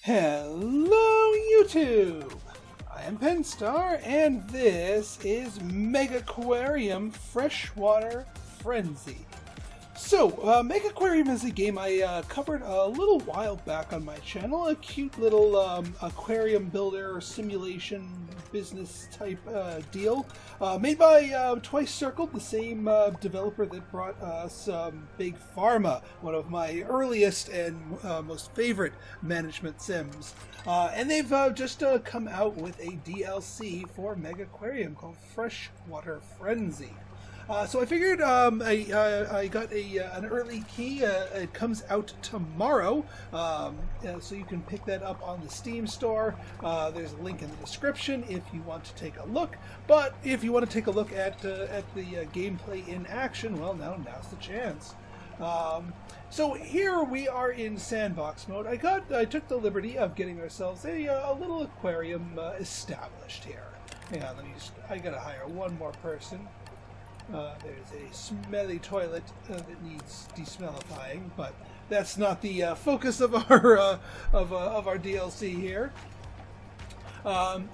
Hello YouTube! I am Pinstar and this is Megaquarium Freshwater Frenzy. So, Megaquarium is a game I covered a little while back on my channel, a cute little aquarium builder simulation business type deal, made by Twice Circled, the same developer that brought us Big Pharma, one of my earliest and most favorite management sims. And they've just come out with a DLC for Megaquarium called Freshwater Frenzy. So I figured I got an early key. It comes out tomorrow, so you can pick that up on the Steam store. There's a link in the description if you want to take a look. But if you want to take a look at the gameplay in action, well, now's the chance. So here we are in Sandbox Mode. I took the liberty of getting ourselves a little aquarium established here. Hang on, I gotta hire one more person. There's a smelly toilet that needs desmellifying, but that's not the focus of our DLC here.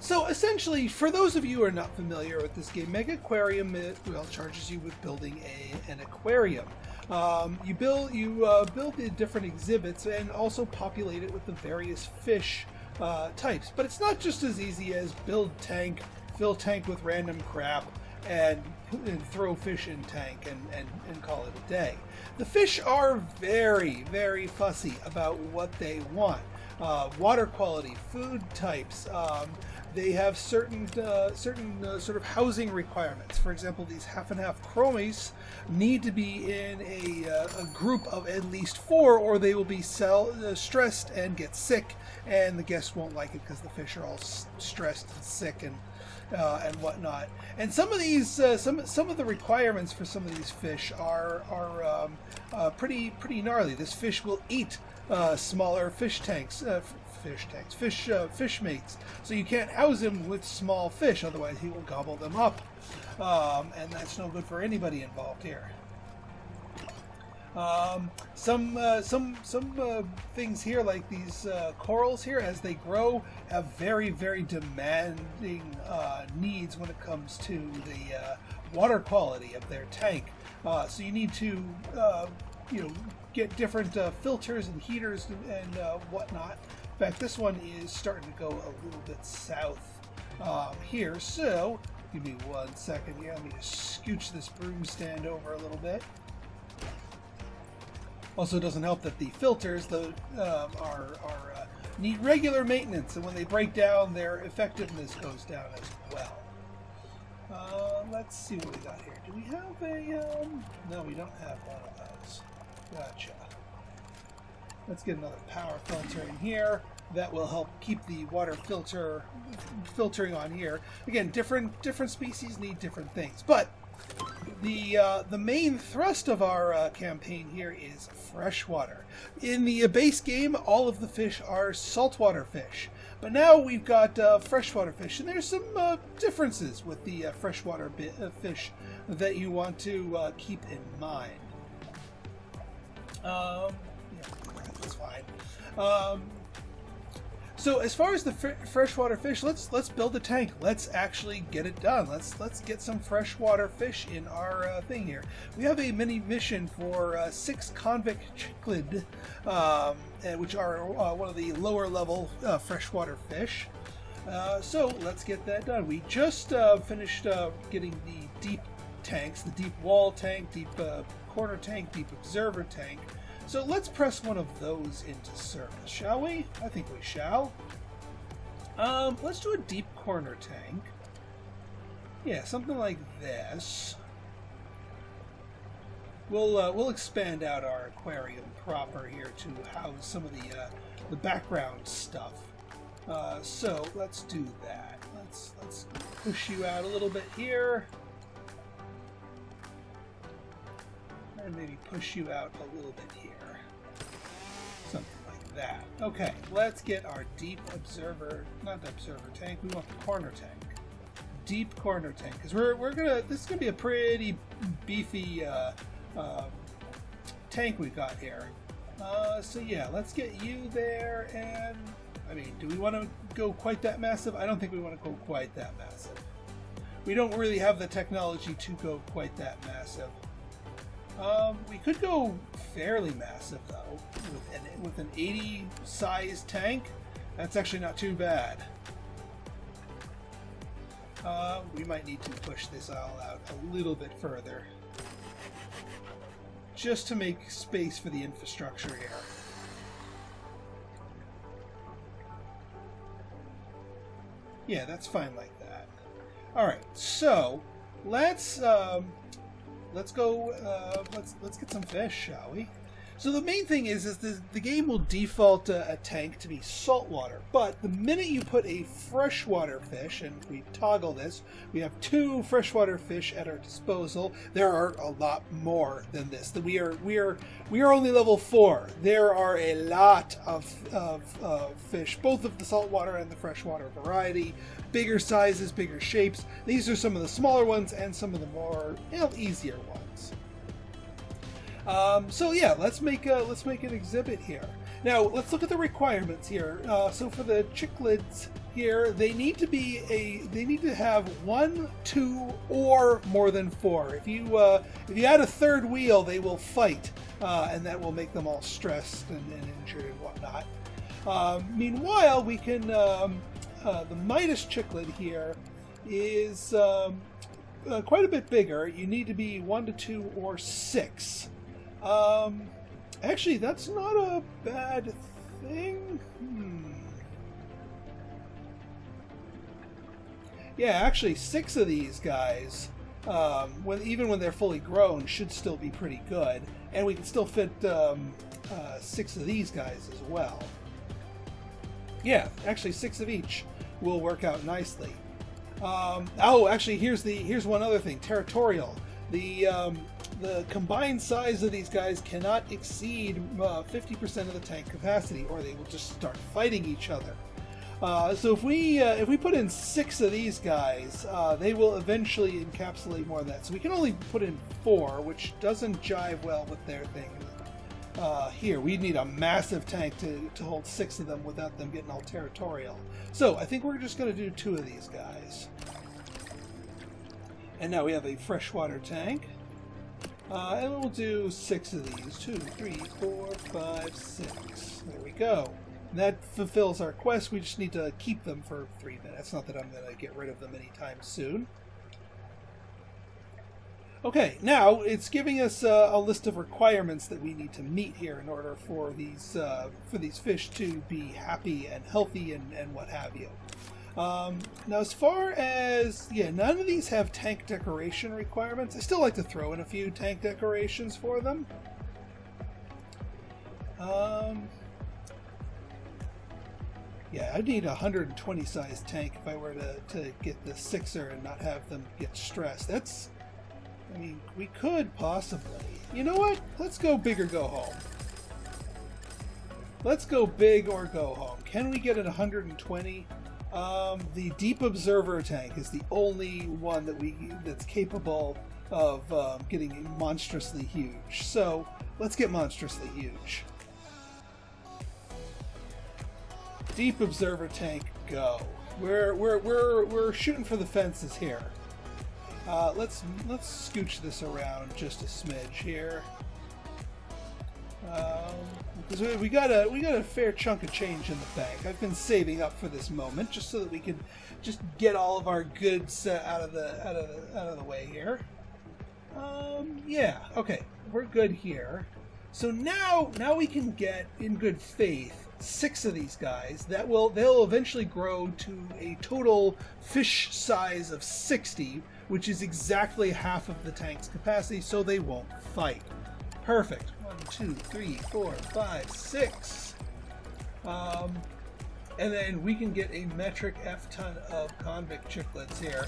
So essentially, for those of you who are not familiar with this game, Megaquarium charges you with building an aquarium. You build the different exhibits and also populate it with the various fish types. But it's not just as easy as build tank, fill tank with random crap, and throw fish in tank and call it a day. The fish are very, very fussy about what they want. Water quality, food types. They have certain sort of housing requirements. For example, these half and half chromies need to be in a group of at least 4, or they will be stressed and get sick, and the guests won't like it because the fish are all stressed and sick and whatnot. And some of these, some of the requirements for some of these fish are pretty gnarly. This fish will eat smaller fish mates. So you can't house him with small fish, otherwise he will gobble them up, and that's no good for anybody involved here. Some things here, like these corals here, as they grow, have very, very demanding needs when it comes to the water quality of their tank. So you need to, get different filters and heaters and whatnot. In fact, this one is starting to go a little bit south here. So give me 1 second here. Let me just scooch this broom stand over a little bit. Also, it doesn't help that the filters need regular maintenance, and when they break down, their effectiveness goes down as well. Let's see what we got here. Do we have a... No, we don't have one of those. Gotcha. Let's get another power filter in here. That will help keep the water filtering on here. Again, different species need different things, but the main thrust of our campaign here is freshwater. In the base game, all of the fish are saltwater fish, but now we've got freshwater fish, and there's some differences with the freshwater fish that you want to keep in mind. Yeah, that's fine. So as far as the freshwater fish, let's build a tank. Let's actually get it done. Let's get some freshwater fish in our thing here. We have a mini mission for 6 convict cichlid, which are one of the lower level freshwater fish. So let's get that done. We just finished getting the deep tanks, the deep wall tank, deep corner tank, deep observer tank. So let's press one of those into service, shall we? I think we shall. Let's do a deep corner tank. Yeah, something like this. We'll expand out our aquarium proper here to house some of the background stuff. So let's do that. Let's push you out a little bit here. And maybe push you out a little bit here. Something like that. Okay, let's get our deep observer, not the observer tank, we want the corner tank. Deep corner tank, because this is gonna be a pretty beefy tank we've got here. So yeah, let's get you there, and I mean, do we want to go quite that massive? I don't think we want to go quite that massive. We don't really have the technology to go quite that massive. We could go fairly massive, though, with an 80 size tank. That's actually not too bad. We might need to push this all out a little bit further, just to make space for the infrastructure here. Yeah, that's fine like that. All right, so let's go. Let's get some fish, shall we? So the main thing is the game will default a tank to be saltwater, but the minute you put a freshwater fish, and we toggle this, we have 2 freshwater fish at our disposal. There are a lot more than this. We are only level 4. There are a lot of fish, both of the saltwater and the freshwater variety, bigger sizes, bigger shapes. These are some of the smaller ones and some of the more easier ones. So yeah, let's make an exhibit here. Now let's look at the requirements here. So for the cichlids here, they need to have 1, 2, or more than 4. If you add a third wheel, they will fight, and that will make them all stressed and injured and whatnot. Meanwhile, we can the Midas cichlid here is quite a bit bigger. You need to be 1 to 2 or 6. Actually, that's not a bad thing. Yeah, actually, 6 of these guys, even when they're fully grown, should still be pretty good. And we can still fit 6 of these guys as well. Yeah, actually, 6 of each will work out nicely. Oh, actually, here's one other thing. Territorial. The combined size of these guys cannot exceed 50% of the tank capacity, or they will just start fighting each other. So if we put in 6 of these guys, they will eventually encapsulate more of that. So we can only put in 4, which doesn't jive well with their thing. Here, we need a massive tank to hold 6 of them without them getting all territorial. So I think we're just going to do 2 of these guys. And now we have a freshwater tank. And we'll do 6 of these. 2, 3, 4, 5, 6. There we go. And that fulfills our quest. We just need to keep them for 3 minutes. Not that I'm going to get rid of them anytime soon. Okay, now it's giving us a list of requirements that we need to meet here in order for these fish to be happy and healthy and what have you. Now, as far as, none of these have tank decoration requirements. I still like to throw in a few tank decorations for them. Yeah, I'd need a 120 size tank if I were to get the 6er and not have them get stressed. I mean, we could possibly. You know what? Let's go big or go home. Let's go big or go home. Can we get it 120? The Deep Observer tank is the only one that's capable of getting monstrously huge. So let's get monstrously huge. Deep Observer tank, go. We're shooting for the fences here. Let's scooch this around just a smidge here. Because we got a fair chunk of change in the bank. I've been saving up for this moment just so that we can just get all of our goods out of the way here. Yeah, okay, we're good here. So now we can get, in good faith, 6 of these guys. They'll eventually grow to a total fish size of 60, which is exactly half of the tank's capacity, so they won't fight. Perfect. 1, 2, 3, 4, 5, 6. And then we can get a metric F-ton of convict cichlids here.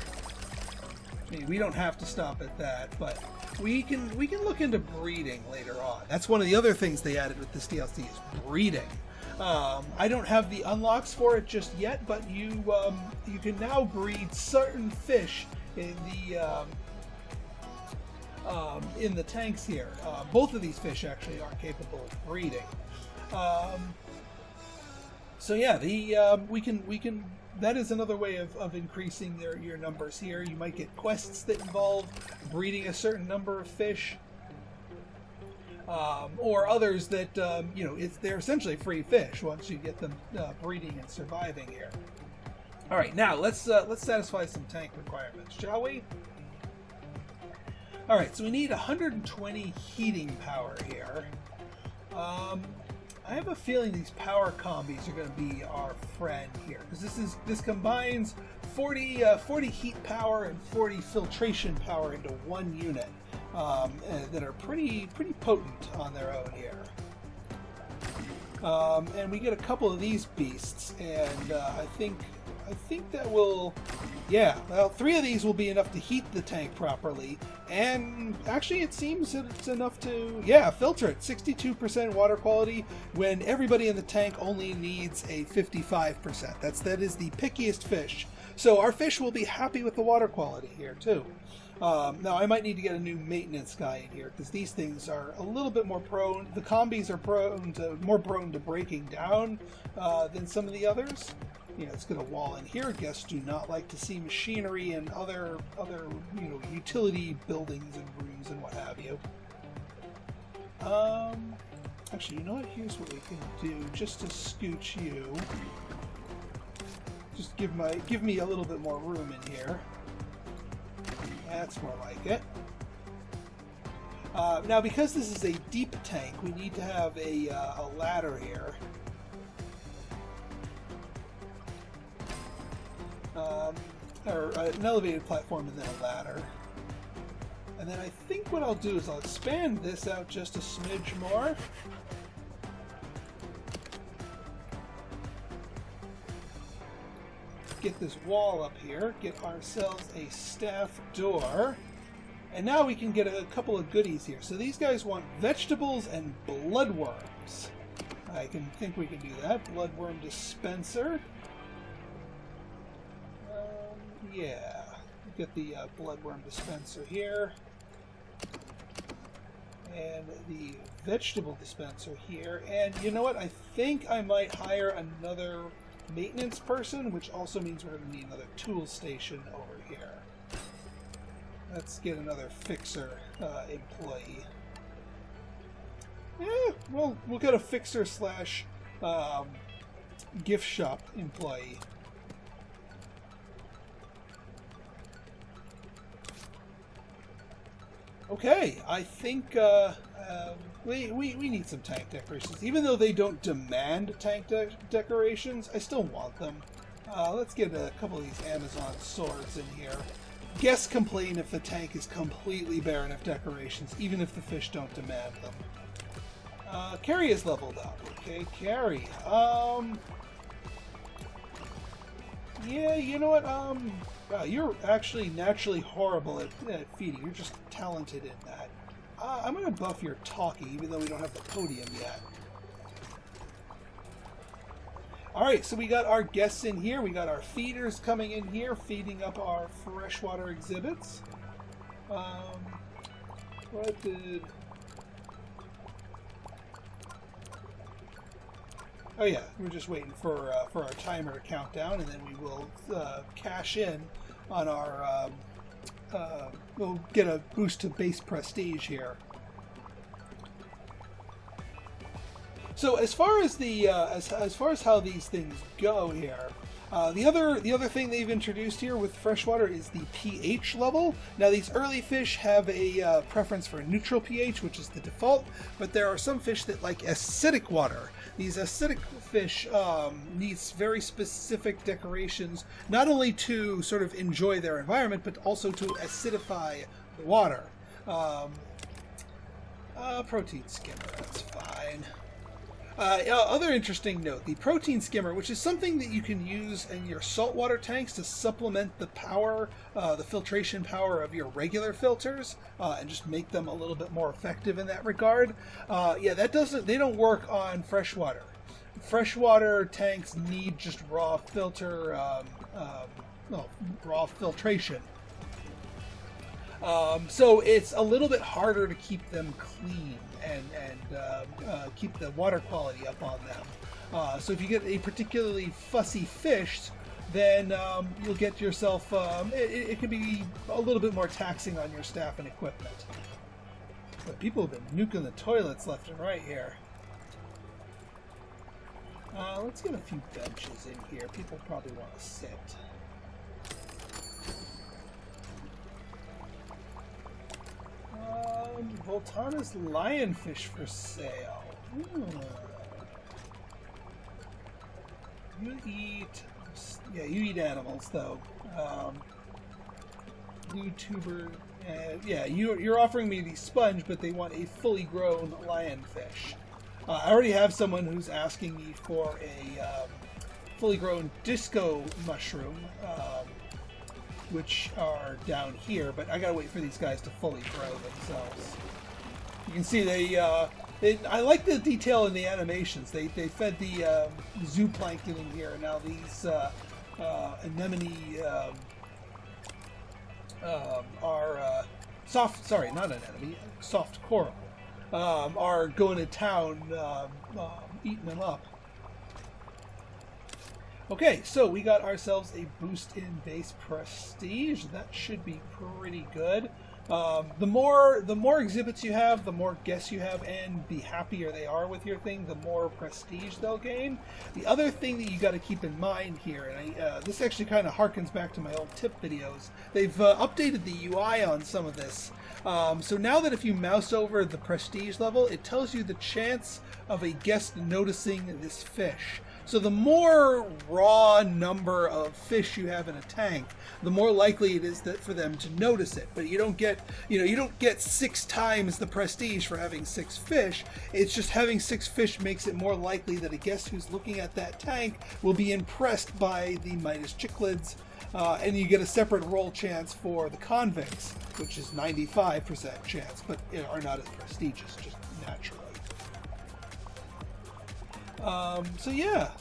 I mean, we don't have to stop at that, but we can look into breeding later on. That's one of the other things they added with this DLC is breeding. I don't have the unlocks for it just yet, but you can now breed certain fish in the tanks here. Both of these fish actually are capable of breeding. So yeah, we can. That is another way of increasing your numbers here. You might get quests that involve breeding a certain number of fish, or others that they're essentially free fish once you get them breeding and surviving here. All right, now let's satisfy some tank requirements, shall we? All right, so we need 120 heating power here. I have a feeling these power combis are going to be our friend here, because this combines 40 heat power and 40 filtration power into one unit that are pretty potent on their own here. And we get a couple of these beasts, and I think that will, yeah, well, 3 of these will be enough to heat the tank properly, and actually it seems that it's enough to, yeah, filter it. 62% water quality when everybody in the tank only needs a 55%. That is the pickiest fish. So our fish will be happy with the water quality here too. Now I might need to get a new maintenance guy in here, because these things are a little bit more prone. The combis are more prone to breaking down than some of the others. Let's get a wall in here. Guests do not like to see machinery and other utility buildings and rooms and what have you. Actually, you know what? Here's what we can do just to scooch you. Just give me a little bit more room in here. That's more like it. Now, because this is a deep tank, we need to have a ladder here. Or an elevated platform and then a ladder. And then I think what I'll do is I'll expand this out just a smidge more. Get this wall up here, get ourselves a staff door, and now we can get a couple of goodies here. So these guys want vegetables and bloodworms. I think we can do that. Bloodworm dispenser. Yeah, get the bloodworm dispenser here, and the vegetable dispenser here. And you know what? I think I might hire another maintenance person, which also means we're going to need another tool station over here. Let's get another fixer employee. Yeah, well, we'll get a fixer slash gift shop employee. Okay, I think we need some tank decorations. Even though they don't demand tank decorations, I still want them. Let's get a couple of these Amazon swords in here. Guests complain if the tank is completely barren of decorations, even if the fish don't demand them. Carrie is leveled up. Okay, Carrie. Yeah, you know what? Wow, you're actually naturally horrible at feeding. You're just talented in that. I'm going to buff your talking, even though we don't have the podium yet. Alright, so we got our guests in here. We got our feeders coming in here, feeding up our freshwater exhibits. What did... Oh yeah, we're just waiting for our timer to count down, and then we will cash in on our. We'll get a boost to base prestige here. So as far as the as far as how these things go here, the other thing they've introduced here with freshwater is the pH level. Now these early fish have a preference for neutral pH, which is the default, but there are some fish that like acidic water. These acidic fish needs very specific decorations, not only to sort of enjoy their environment, but also to acidify the water. Protein skimmer, that's fine. Other interesting note, the protein skimmer, which is something that you can use in your saltwater tanks to supplement the power, the filtration power of your regular filters, and just make them a little bit more effective in that regard. Yeah, they don't work on freshwater. Freshwater tanks need just raw raw filtration. So it's a little bit harder to keep them clean and keep the water quality up on them. So if you get a particularly fussy fish, then you'll get yourself, it can be a little bit more taxing on your staff and equipment. But people have been nuking the toilets left and right here. Let's get a few benches in here. People probably want to sit. Voltana's lionfish for sale. You eat... Yeah, you eat animals, though. YouTuber... yeah, you're offering me the sponge, but they want a fully grown lionfish. I already have someone who's asking me for a fully grown disco mushroom, which are down here, but I gotta wait for these guys to fully grow themselves. You can see I like the detail in the animations. They fed the zooplankton in here, and now these anemone are soft. Sorry, not anemone, soft coral. Are going to town, eating them up. Okay, so we got ourselves a boost in base prestige. That should be pretty good. The more exhibits you have, the more guests you have, and the happier they are with your thing, the more prestige they'll gain. The other thing that you got to keep in mind here, and this actually kind of harkens back to my old tip videos, they've updated the UI on some of this. So now that if you mouse over the prestige level, it tells you the chance of a guest noticing this fish. So the more raw number of fish you have in a tank, the more likely it is that for them to notice it. But you don't get, you don't get 6 times the prestige for having 6 fish. It's just having 6 fish makes it more likely that a guest who's looking at that tank will be impressed by the Midas cichlids. And you get a separate roll chance for the convicts, which is 95% chance, but are not as prestigious, just naturally. So yeah,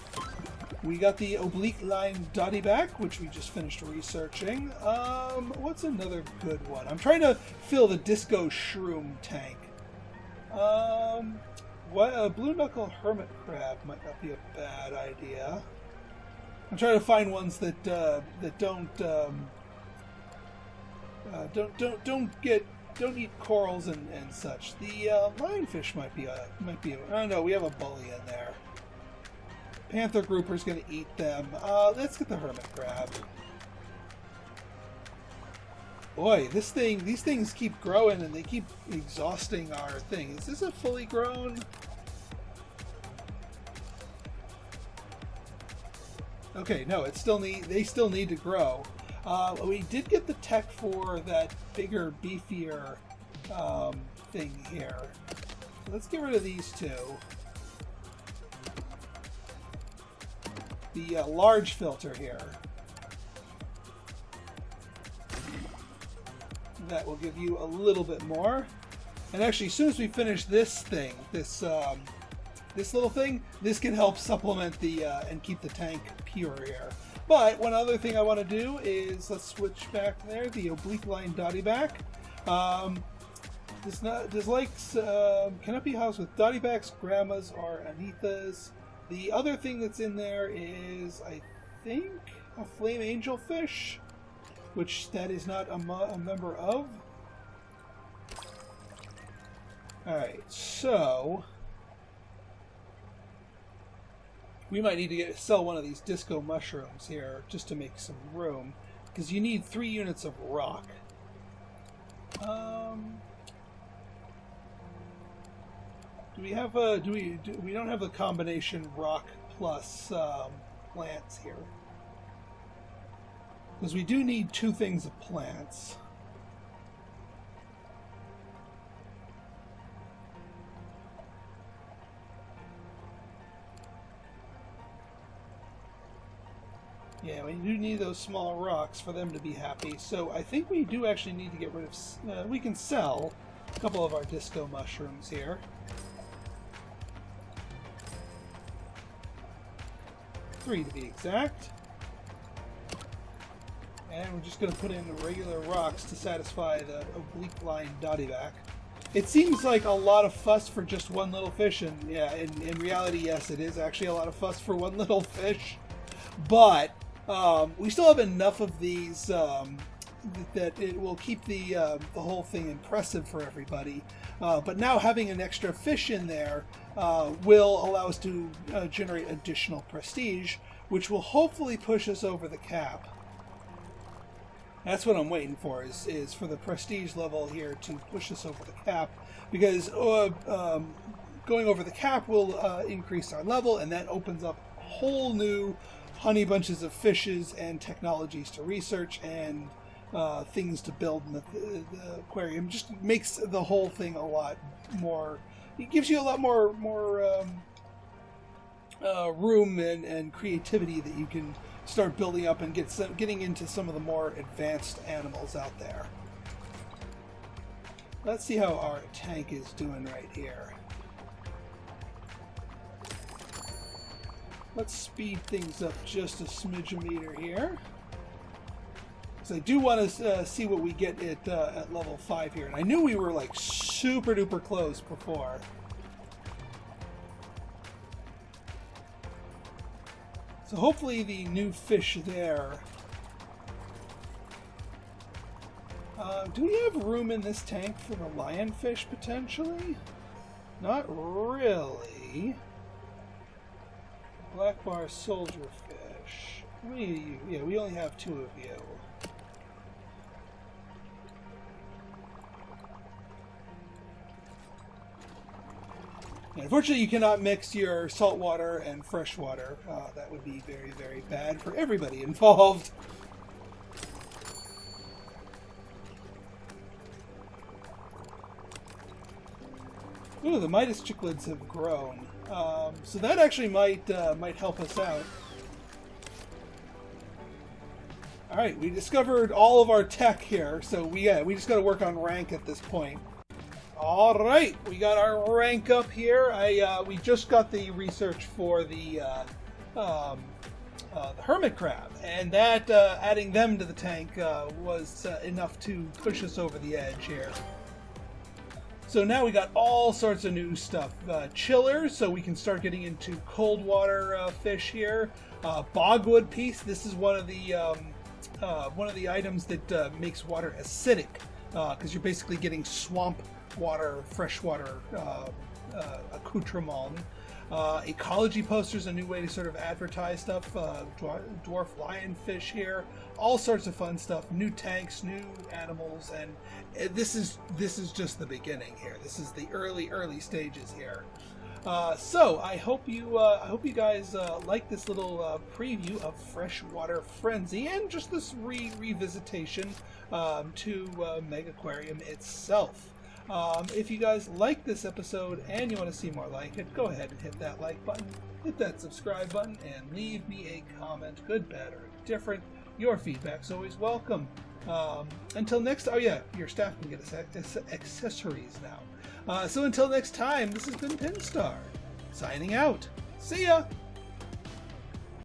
we got the oblique line dotty back, which we just finished researching. What's another good one? I'm trying to fill the disco shroom tank. A blue knuckle hermit crab might not be a bad idea. I'm trying to find ones that don't eat corals and such. The lionfish might be oh no, we have a bully in there. Panther grouper's gonna eat them. Let's get the hermit crab. Boy, these things keep growing and they keep exhausting our thing. Is this a fully grown? Okay, no, they still need to grow. We did get the tech for that bigger, beefier thing here. Let's get rid of these two. The large filter here. That will give you a little bit more. And actually, as soon as we finish this thing, this little thing, this can help supplement the and keep the tank pure here. But one other thing I want to do is, let's switch back there, the oblique line dotty back. Cannot be housed with dotty backs, grandmas, or anithas. The other thing that's in there is, I think, a flame angelfish, which that is not a member of. Alright, so we might need to sell one of these disco mushrooms here just to make some room, because you need 3 units of rock. Do we have a we don't have the combination rock plus plants here, because we do need 2 things of plants. Yeah, we do need those small rocks for them to be happy. So I think we do actually need to get rid of... we can sell a couple of our disco mushrooms here. 3 to be exact. And we're just going to put in the regular rocks to satisfy the oblique line dotty back. It seems like a lot of fuss for just one little fish, and yeah, in reality, yes, it is actually a lot of fuss for one little fish. But we still have enough of these that it will keep the whole thing impressive for everybody. But now having an extra fish in there will allow us to generate additional prestige, which will hopefully push us over the cap. That's what I'm waiting for, is for the prestige level here to push us over the cap, because going over the cap will increase our level, and that opens up whole new honey bunches of fishes and technologies to research and things to build in the aquarium. Just makes the whole thing a lot more. It gives you a lot more room and creativity that you can start building up and getting into some of the more advanced animals out there. Let's see how our tank is doing right here. Let's speed things up just a smidge-meter here. So I do want to see what we get at level 5 here. And I knew we were like super duper close before. So hopefully the new fish there. Do we have room in this tank for the lionfish potentially? Not really. Black bar soldierfish. Yeah, we only have 2 of you. And unfortunately, you cannot mix your saltwater and freshwater. That would be very, very bad for everybody involved. Ooh, the Midas cichlids have grown. So that actually might help us out. All right, we discovered all of our tech here, so we just got to work on rank at this point. All right, we got our rank up here. We just got the research for the hermit crab, and that adding them to the tank was enough to push us over the edge here. So now we got all sorts of new stuff. Chillers, so we can start getting into cold water fish here. Bogwood piece. This is one of the items that makes water acidic, because you're basically getting swamp water, freshwater accoutrement. Ecology posters, a new way to sort of advertise stuff. Dwarf lionfish here, all sorts of fun stuff. New tanks, new animals, and this is just the beginning here. This is the early stages here. So I hope you guys like this little preview of Freshwater Frenzy and just this revisitation to Megaquarium itself. If you guys like this episode and you want to see more like it, go ahead and hit that like button, hit that subscribe button, and leave me a comment, good, bad, or different. Your feedback's always welcome. Until next, oh yeah, your staff can get accessories now. So until next time, this has been Pinstar, signing out. See ya!